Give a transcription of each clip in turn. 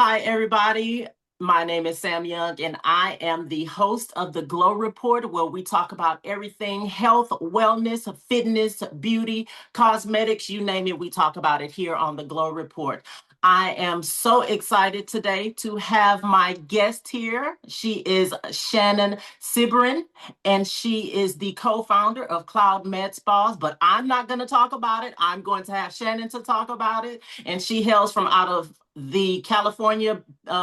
Hi, everybody. My name is Sam Young, and I am the host of the Glow Report, where we talk about everything health, wellness, fitness, beauty, cosmetics, you name it. We talk about it here on the Glow Report. I am so excited today to have my guest here. She is Shannon Seeberen, and she is the co-founder of Cloud MedSpas. But I'm not going to talk about it. I'm going to have Shannon to talk about it, and she hails from out of the California,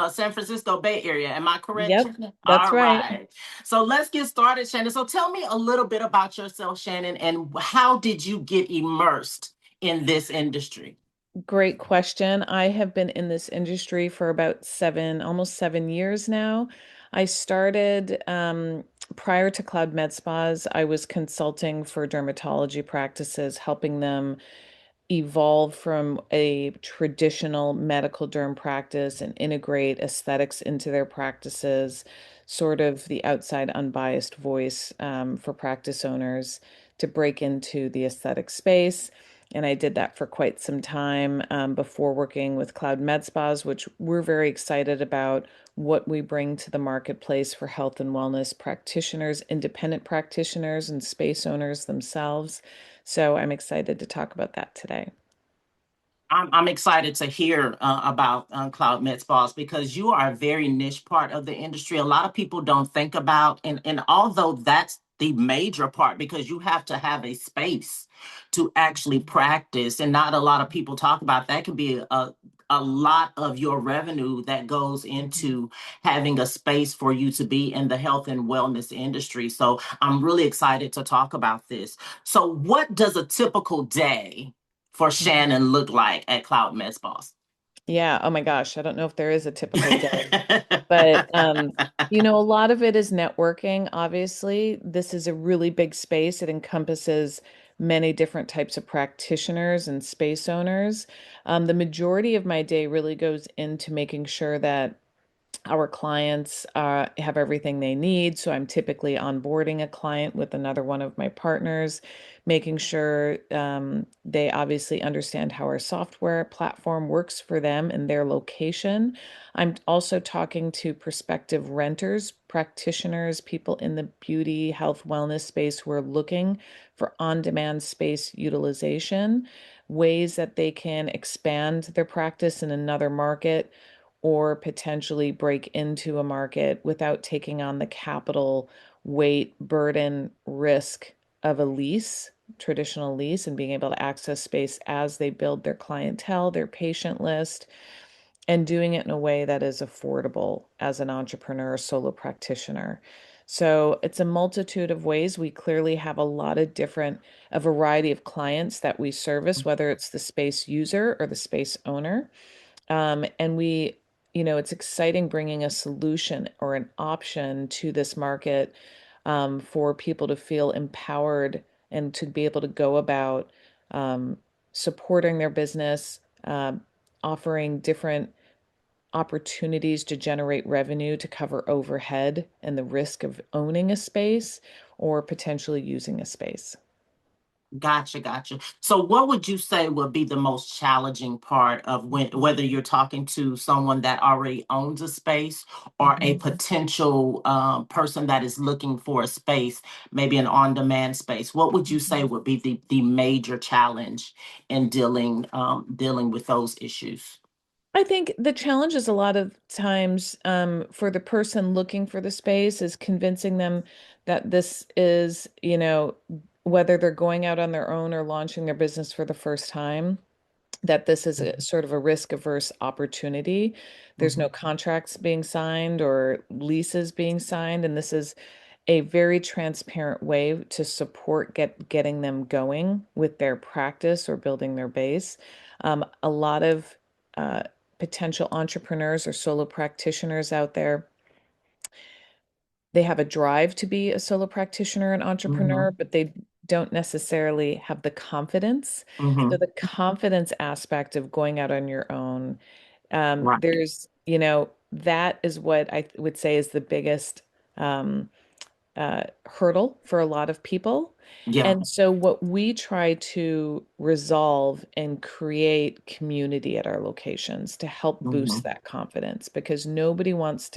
San Francisco Bay Area. Am I correct, Yep, Shannon? that's All right. right. So let's get started, Shannon. So tell me a little bit about yourself, Shannon, and how did you get immersed in this industry? Great question. I have been in this industry for about almost 7 years now. I started prior to Cloud MedSpas, I was consulting for dermatology practices, helping them evolve from a traditional medical derm practice and integrate aesthetics into their practices, sort of the outside unbiased voice for practice owners to break into the aesthetic space. And I did that for quite some time before working with Cloud MedSpas, which we're very excited about what we bring to the marketplace for health and wellness practitioners, independent practitioners, and space owners themselves. So I'm excited to talk about that today. I'm excited to hear about Cloud MedSpas because you are a very niche part of the industry. A lot of people don't think about, and although that's the major part, because you have to have a space to actually practice, and not a lot of people talk about that, can be a lot of your revenue that goes into having a space for you to be in the health and wellness industry. So I'm really excited to talk about this. So, what does a typical day for Mhm. Shannon look like at Cloud MedSpas? Yeah. Oh my gosh. I don't know if there is a typical day, but a lot of it is networking. Obviously, this is a really big space. It encompasses many different types of practitioners and space owners. The majority of my day really goes into making sure that our clients have everything they need. So I'm typically onboarding a client with another one of my partners, making sure they obviously understand how our software platform works for them and their location. I'm also talking to prospective renters, practitioners, people in the beauty, health, wellness space who are looking for on-demand space utilization, ways that they can expand their practice in another market or potentially break into a market without taking on the capital weight, burden, risk of a lease, traditional lease, and being able to access space as they build their clientele, their patient list, and doing it in a way that is affordable as an entrepreneur, solo practitioner. So it's a multitude of ways. We clearly have a variety of clients that we service, whether it's the space user or the space owner. It's exciting bringing a solution or an option to this market for people to feel empowered and to be able to go about um, supporting their business, offering different opportunities to generate revenue to cover overhead and the risk of owning a space or potentially using a space. Gotcha, gotcha. So, what would you say would be the most challenging part of whether you're talking to someone that already owns a space or a Mhm. potential person that is looking for a space, maybe an on-demand space? What would you say would be the major challenge in dealing with those issues? I think the challenge is a lot of times for the person looking for the space is convincing them that this is, whether they're going out on their own or launching their business for the first time, that this is a sort of a risk-averse opportunity. There's no Mhm. contracts being signed or leases being signed, and this is a very transparent way to support getting them going with their practice or building their base. A lot of uh, potential entrepreneurs or solo practitioners out there, they have a drive to be a solo practitioner and entrepreneur, Mhm. but they don't necessarily have the confidence. So Mhm. the confidence aspect of going out on your own, Right. that is what I would say is the biggest hurdle for a lot of people. Yeah. And so, what we try to resolve and create community at our locations to help boost Hmm. that confidence because no one's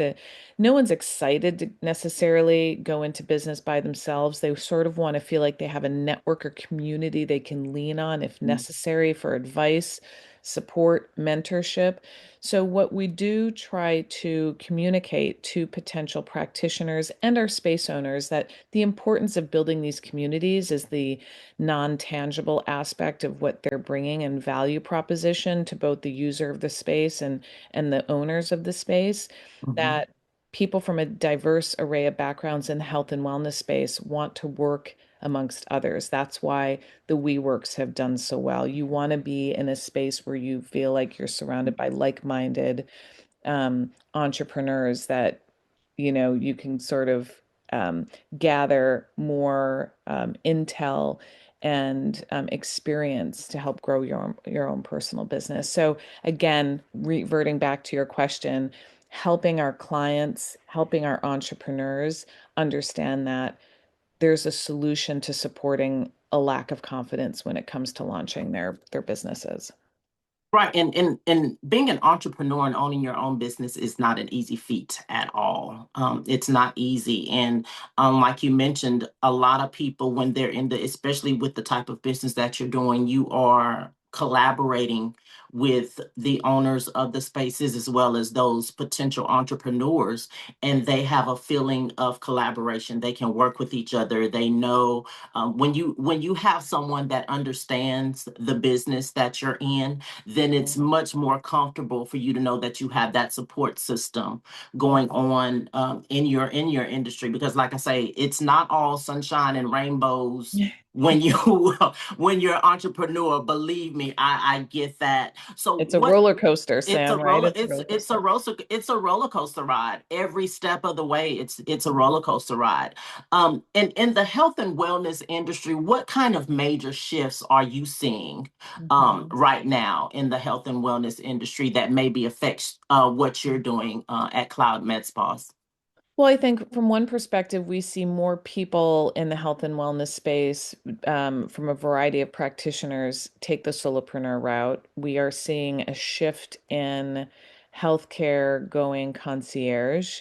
excited to necessarily go into business by themselves. They sort of want to feel like they have a network or community they can lean on if necessary for advice, support, mentorship. So, what we do try to communicate to potential practitioners and our space owners that the importance of building these communities is the non-tangible aspect of what they're bringing and value proposition to both the user of the space and the owners of the space. Hmm. That people from a diverse array of backgrounds in the health and wellness space want to work amongst others. That's why the WeWorks have done so well. You want to be in a space where you feel like you're surrounded by like-minded entrepreneurs that you can sort of gather more intel and experience to help grow your own personal business. So again, reverting back to your question, helping our clients, helping our entrepreneurs understand that there's a solution to supporting a lack of confidence when it comes to launching their businesses. Right. And being an entrepreneur and owning your own business is not an easy feat at all. It's not easy. And like you mentioned, a lot of people, when they're in especially with the type of business that you're doing, you are collaborating with the owners of the spaces as well as those potential entrepreneurs, and they have a feeling of collaboration. They can work with each other. They know when you have someone that understands the business that you're in, then it's much more comfortable for you to know that you have that support system going on in your industry. Because, like I say, it's not all sunshine and rainbows when you when you're an entrepreneur. Believe me, I get that. So It's a what roller coaster, it's a Sam, right? roller. It's a It's roller it's a coaster. roller coaster ride. Every step of the way, it's a roller coaster ride. And in the health and wellness industry, what kind of major shifts are you seeing Mhm. right now in the health and wellness industry that maybe affects what you're doing at Cloud MedSpas? Well, I think from one perspective, we see more people in the health and wellness space from a variety of practitioners take the solopreneur route. We are seeing a shift in healthcare going concierge.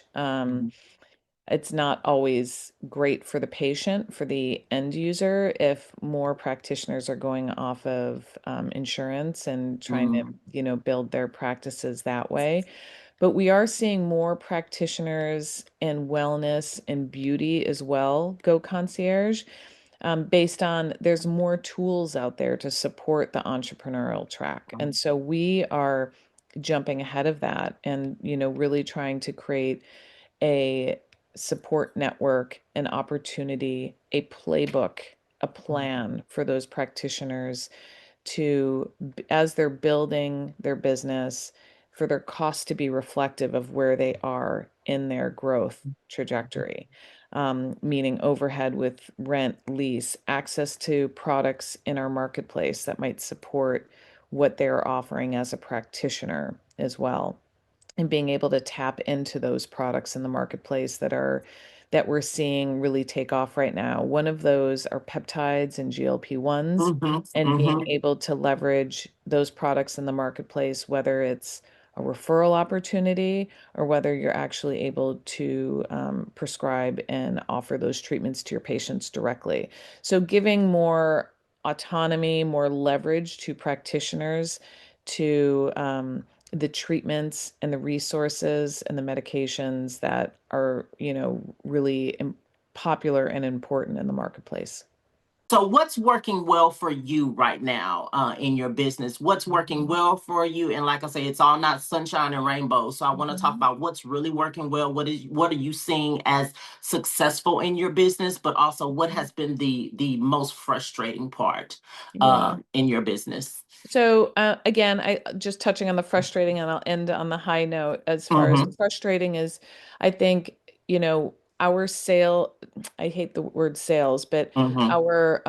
It's not always great for the patient, for the end user, if more practitioners are going off of insurance and trying to, Mhm. build their practices that way. But we are seeing more practitioners in wellness and beauty as well go concierge, based on there's more tools out there to support the entrepreneurial track. And so we are jumping ahead of that and, really trying to create a support network, an opportunity, a playbook, a plan for those practitioners to, as they're building their business, for their costs to be reflective of where they are in their growth trajectory. Meaning overhead with rent, lease, access to products in our marketplace that might support what they're offering as a practitioner as well, and being able to tap into those products in the marketplace that we're seeing really take off right now. One of those are peptides and GLP-1s, Mhm. and being Mhm. able to leverage those products in the marketplace, whether it's a referral opportunity or whether you're actually able to prescribe and offer those treatments to your patients directly. So giving more autonomy, more leverage to practitioners to the treatments and the resources and the medications that are, really popular and important in the marketplace. So, what's working well for you right now in your business? What's working well for you? And like I say, it's all not sunshine and rainbows. So, I want to talk Mhm. about what's really working well. What are you seeing as successful in your business? But also, what has been the most frustrating part Yeah. in your business? So again, I just touching on the frustrating, and I'll end on the high note. As far as Mm-hmm. frustrating is, I think, our sale, I hate the word sales, but Mm-hmm. our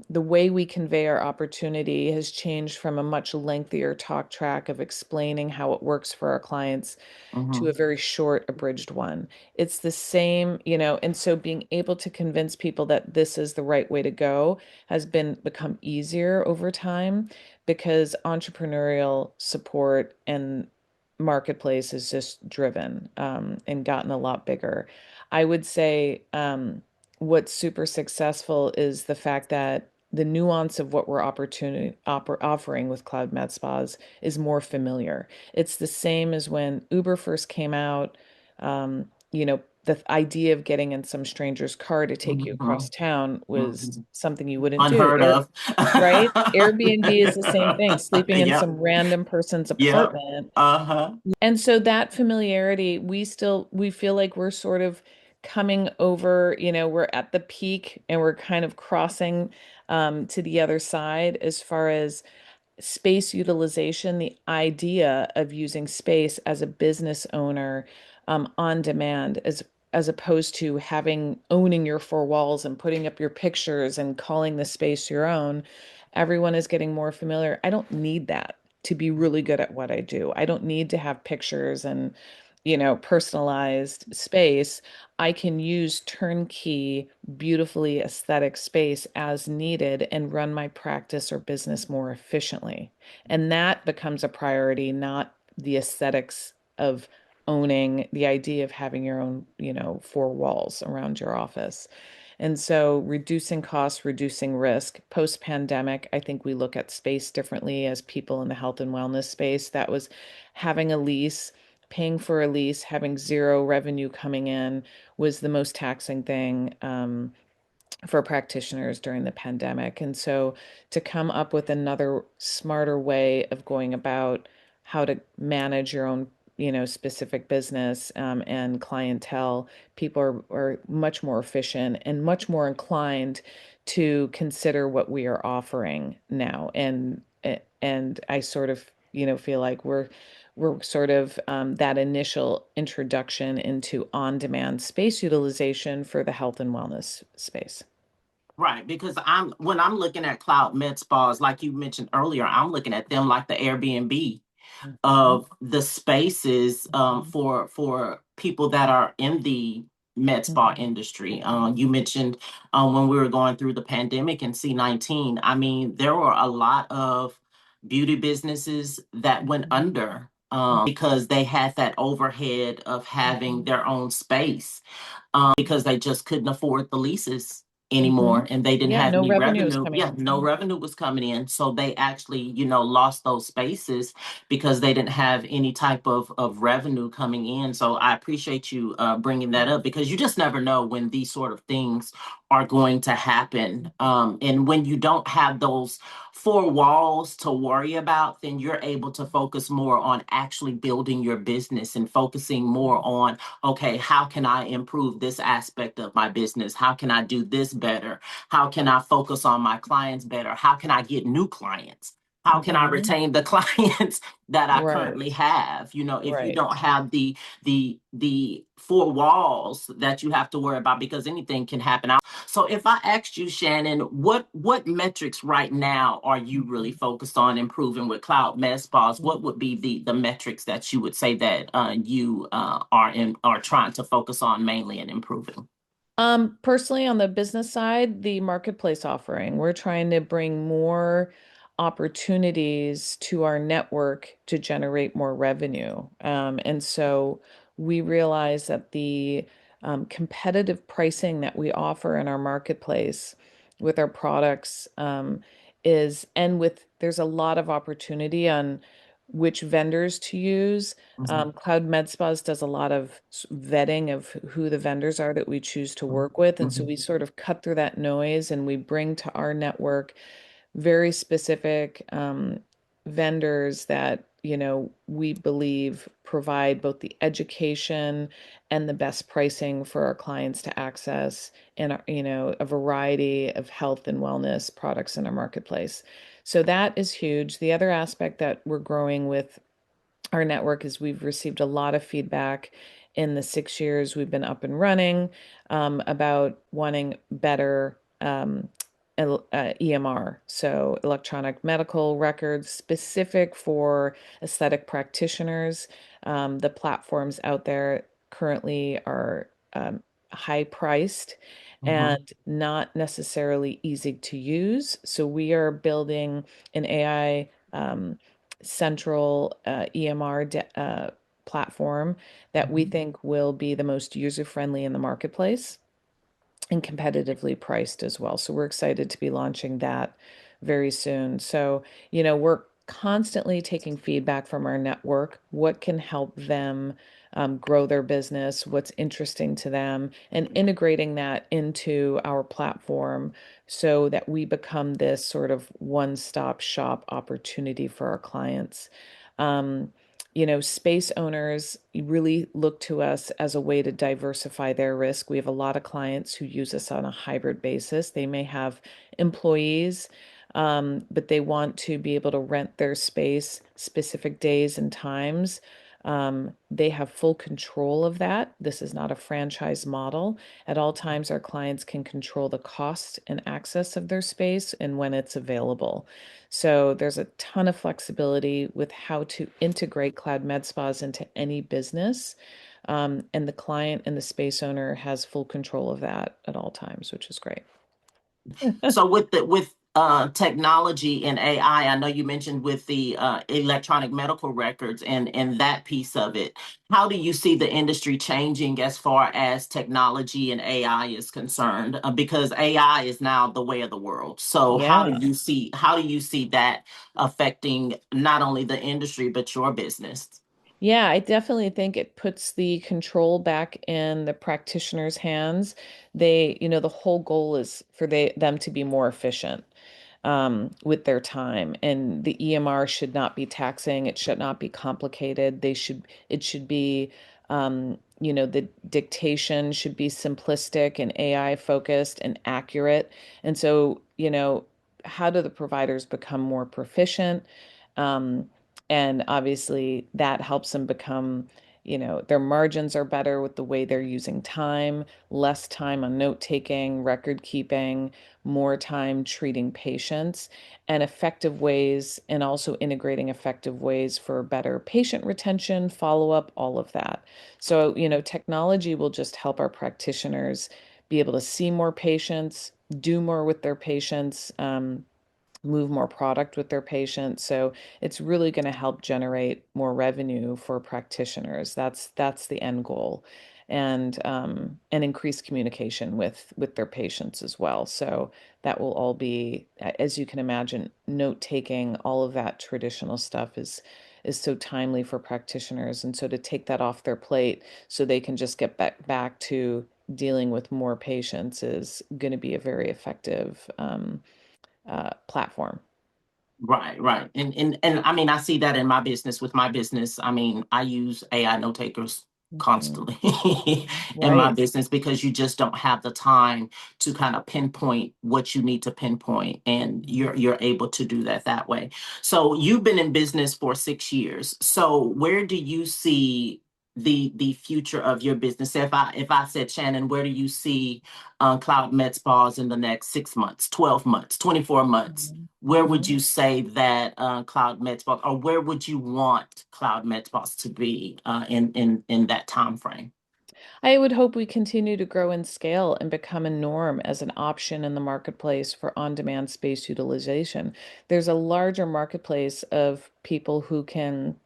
the way we convey our opportunity has changed from a much lengthier talk track of explaining how it works for our clients to Mm-hmm. a very short, abridged one. It's the same, you know, and so being able to convince people that this is the right way to go has become easier over time because entrepreneurial support and marketplace is just driven and gotten a lot bigger. I would say what's super successful is the fact that the nuance of what we're offering with Cloud MedSpas is more familiar. It's the same as when Uber first came out. The idea of getting in some stranger's car to take you Mm-hmm. across town was Mm-hmm. something you wouldn't do. Unheard of. Right? Airbnb is the same thing, sleeping in Yep. some random person's Yep. apartment. Uh-huh. And so that familiarity, we feel like we're sort of coming over, you know, we're at the peak and we're kind of crossing to the other side as far as space utilization, the idea of using space as a business owner on demand as opposed to owning your four walls and putting up your pictures and calling the space your own. Everyone is getting more familiar. I don't need that to be really good at what I do. I don't need to have pictures and, you know, personalized space. I can use turnkey, beautifully aesthetic space as needed and run my practice or business more efficiently. And that becomes a priority, not the aesthetics of owning the idea of having your own, you know, four walls around your office. And so reducing costs, reducing risk. Post-pandemic, I think we look at space differently as people in the health and wellness space. That was having a lease, paying for a lease, having zero revenue coming in was the most taxing thing for practitioners during the pandemic. And so to come up with another smarter way of going about how to manage your own, you know, specific business and clientele, people are much more efficient and much more inclined to consider what we are offering now. And I sort of, you know, feel like we're sort of that initial introduction into on-demand space utilization for the health and wellness space. Right, because when I'm looking at Cloud Med Spas, like you mentioned earlier, I'm looking at them like the Airbnb Mhm, of the spaces mhm, for people that are in the med spa mhm, industry. You mentioned when we were going through the pandemic and C-19, I mean, there were a lot of beauty businesses that went mhm, under because they had that overhead of having mhm, their own space because they just couldn't afford the leases mhm. anymore and they didn't Yeah, have no any revenue is revenue. coming Yeah, in. no revenue was coming in. So they actually, lost those spaces because they didn't have any type of revenue coming in. So I appreciate you bringing that up because you just never know when these sort of things are going to happen. And when you don't have those four walls to worry about, then you're able to focus more on actually building your business and focusing more on, okay, how can I improve this aspect of my business? How can I do this better? How can I focus on my clients better? How can I get new clients? How can I Mhm. retain the clients that I currently Right, have? If you don't right. have the four walls that you have to worry about because anything can happen. So if I asked you, Shannon, what metrics right now are you really Mhm. focused on improving with Cloud MedSpas? What would be the metrics that you would say that you are trying to focus on mainly and improving? Personally, on the business side, the marketplace offering, we're trying to bring more opportunities to our network to generate more revenue. And so we realize that the competitive pricing that we offer in our marketplace with our products there's a lot of opportunity on which vendors to use. Mhm, Cloud MedSpas does a lot of vetting of who the vendors are that we choose to mhm, work with. And so mhm, we sort of cut through that noise and we bring to our network very specific vendors that, you know, we believe provide both the education and the best pricing for our clients to access and, you know, a variety of health and wellness products in our marketplace. So that is huge. The other aspect that we're growing with our network is we've received a lot of feedback in the 6 years we've been up and running, about wanting better EMR, so electronic medical records specific for aesthetic practitioners. The platforms out there currently are high priced Mhm. and not necessarily easy to use. So we are building an AI central EMR platform that we Mhm. think will be the most user-friendly in the marketplace and competitively priced as well. So we're excited to be launching that very soon. So, we're constantly taking feedback from our network. What can help them grow their business? What's interesting to them? And integrating that into our platform so that we become this sort of one-stop shop opportunity for our clients. Um, Space owners really look to us as a way to diversify their risk. We have a lot of clients who use us on a hybrid basis. They may have employees, but they want to be able to rent their space specific days and times. They have full control of that. This is not a franchise model. At all times, our clients can control the cost and access of their space and when it's available. So there's a ton of flexibility with how to integrate Cloud MedSpas into any business. And the client and the space owner has full control of that at all times, which is great. So with technology and I know you mentioned with the electronic medical records and that piece of it. How do you see the industry changing as far as technology and AI is concerned? Because AI is now the way of the world. So Yeah. how do you see that affecting not only the industry but your business? Yeah, I definitely think it puts the control back in the practitioner's hands. The whole goal is for them to be more efficient with their time. And the EMR should not be taxing. It should not be complicated. It should be, the dictation should be simplistic and AI focused and accurate. And so, how do the providers become more proficient? Um, and obviously that helps them become, their margins are better with the way they're using time, less time on note taking, record keeping, more time treating patients, and effective ways, and also integrating effective ways for better patient retention, follow up, all of that. So, technology will just help our practitioners be able to see more patients, do more with their patients, move more product with their patients. So it's really going to help generate more revenue for practitioners. That's the end goal, and increase communication with their patients as well. So that will all be, as you can imagine, note taking, all of that traditional stuff is so timely for practitioners, and so to take that off their plate so they can just get back to dealing with more patients is going to be a very effective platform. Right, right. And I mean, I see that in my business with my business. I mean, I use AI note takers Mhm. constantly in my Right. business because you just don't have the time to kind of pinpoint what you need to pinpoint, and you're able to do that way. So you've been in business for 6 years. So where do you see the future of your business? If I said, Shannon, where do you see Cloud MedSpas in the next 6 months, 12 months, 24 months? Mhm. Where would Mhm. you say that Cloud MedSpas, or where would you want Cloud MedSpas to be in that time frame? I would hope we continue to grow and scale and become a norm as an option in the marketplace for on-demand space utilization. There's a larger marketplace of people who can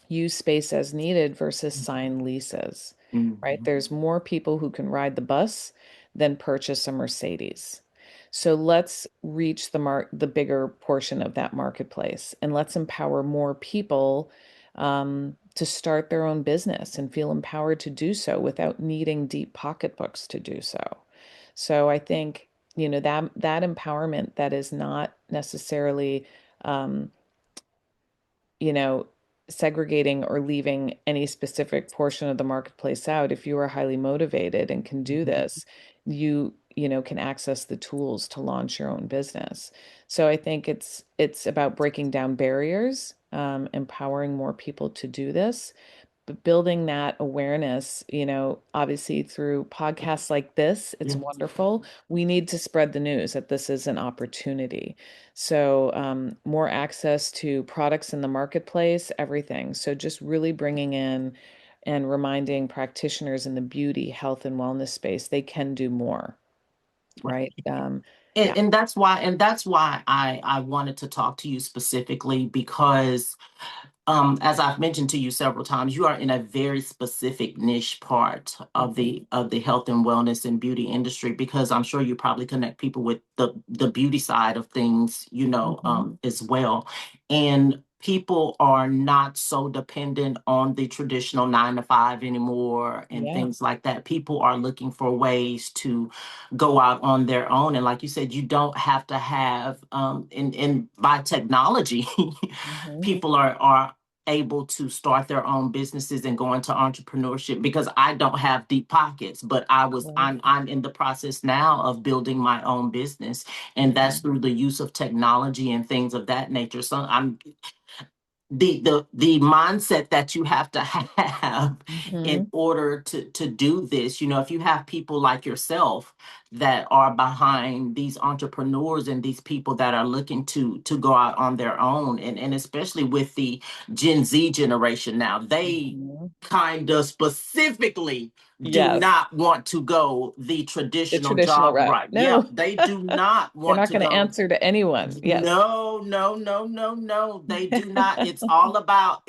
use space as needed versus sign leases, right? Mhm. There's more people who can ride the bus than purchase a Mercedes. So let's reach the bigger portion of that marketplace, and let's empower more people to start their own business and feel empowered to do so without needing deep pocketbooks to do so. So I think, that empowerment that is not necessarily um, you know, segregating or leaving any specific portion of the marketplace out. If you are highly motivated and can do Mhm. this, you can access the tools to launch your own business. So I think it's about breaking down barriers empowering more people to do this. But building that awareness, obviously through podcasts like this, it's Yeah. wonderful. We need to spread the news that this is an opportunity. So, more access to products in the marketplace, everything. So, just really bringing in and reminding practitioners in the beauty, health, and wellness space they can do more, right? Yeah. And that's why I wanted to talk to you specifically because as I've mentioned to you several times, you are in a very specific niche part of Mhm. the health and wellness and beauty industry because I'm sure you probably connect people with the beauty side of things, Mhm. as well. And people are not so dependent on the traditional 9 to 5 anymore and Yeah. things like that. People are looking for ways to go out on their own. And like you said, you don't have to have in by technology, Mhm. people are able to start their own businesses and go into entrepreneurship because I don't have deep pockets, but Right. I'm in the process now of building my own business, and that's Mhm. through the use of technology and things of that nature. So I'm the mindset that you have to have in Mhm. order to do this. If you have people like yourself that are behind these entrepreneurs and these people that are looking to go out on their own, and especially with the Gen Z generation now, they Mhm. kind of specifically do Yes. not want to go the The traditional traditional job route. right. Yeah, No. they do not They're want not to going to go. answer to anyone. Yes. No, no, no, no, no. They do not. It's all about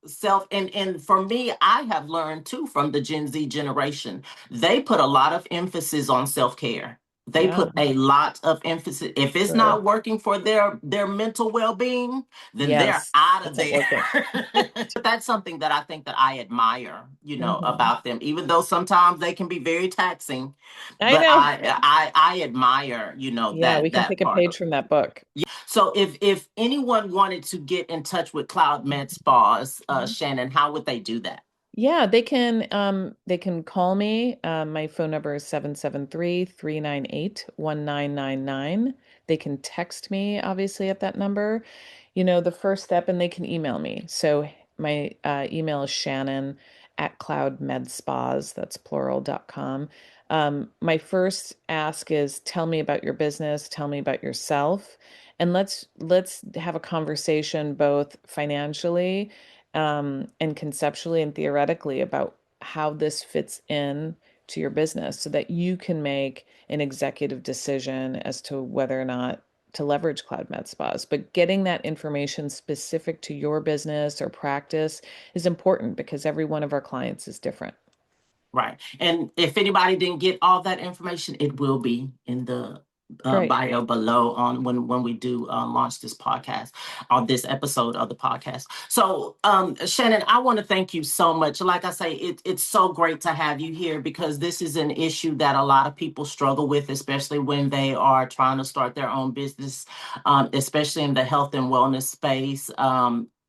self, and for me, I have learned too from the Gen Z generation. They put a lot of emphasis on self-care. They Yeah, put a lot of emphasis. If it's true. not working for their mental well-being, then they're Yes, out of it's not there. working. But that's something that I think that I admire, Hmm. about them, even though sometimes they can be very taxing. I But know. I admire, Yeah, we that can take that a part of page from it. that book. So if anyone wanted to get in touch with Cloud Med Spas, Mhm. Shannon, how would they do that? Yeah, they can call me. My phone number is 773-398-1999. They can text me obviously at that number. The first step, and they can email me. So my email is Shannon at CloudMedSpas, that's plural.com. My first ask is tell me about your business, tell me about yourself, and let's have a conversation both financially and conceptually and theoretically about how this fits in to your business so that you can make an executive decision as to whether or not to leverage Cloud Med Spas. But getting that information specific to your business or practice is important because every one of our clients is different. Right. And if anybody didn't get all that information, it will be in the Great. bio below on when we do launch this podcast or this episode of the podcast. So, Shannon, I want to thank you so much. Like I say, it's so great to have you here because this is an issue that a lot of people struggle with, especially when they are trying to start their own business, especially in the health and wellness space.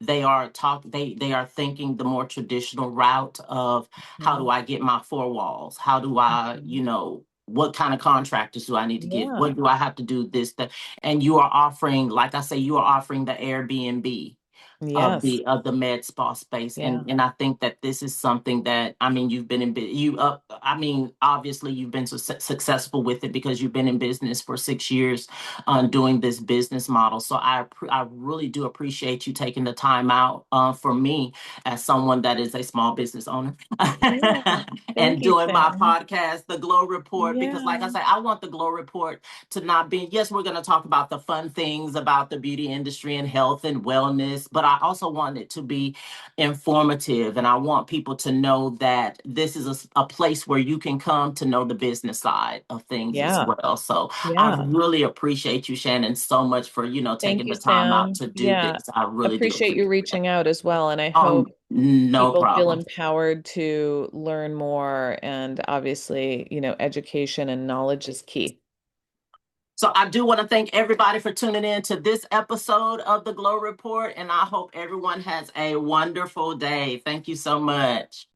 They are thinking the more traditional route of how do Mhm. I get my four walls? How do I, Mhm. what kind of contractors do I need to get? Yeah. What do I have to do this, that? And you are offering, like I say, you are offering the Airbnb Yes. of the med spa space, Yeah. and I think that this is something that, I mean, you've been in you I mean, obviously you've been successful with it because you've been in business for 6 years doing this business model. So I really do appreciate you taking the time out for me as someone that is a small business owner Yeah. Thank and you, doing my Sam. podcast, the Glow Report, because like I Yeah. say, I want the Glow Report to not be, yes, we're going to talk about the fun things about the beauty industry and health and wellness, but I also want it to be informative. And I want people to know that this is a place where you can come to know the business side of things as Yeah. well. So I Yeah. really appreciate you, Shannon, so much for, Thank taking you, the time out Sam. to do Yeah. this. I really do Appreciate you appreciate it. reaching out as well. And I hope No people feel problem. empowered to learn more. And obviously, education and knowledge is key. So I do want to thank everybody for tuning in to this episode of the Glow Report, and I hope everyone has a wonderful day. Thank you so much.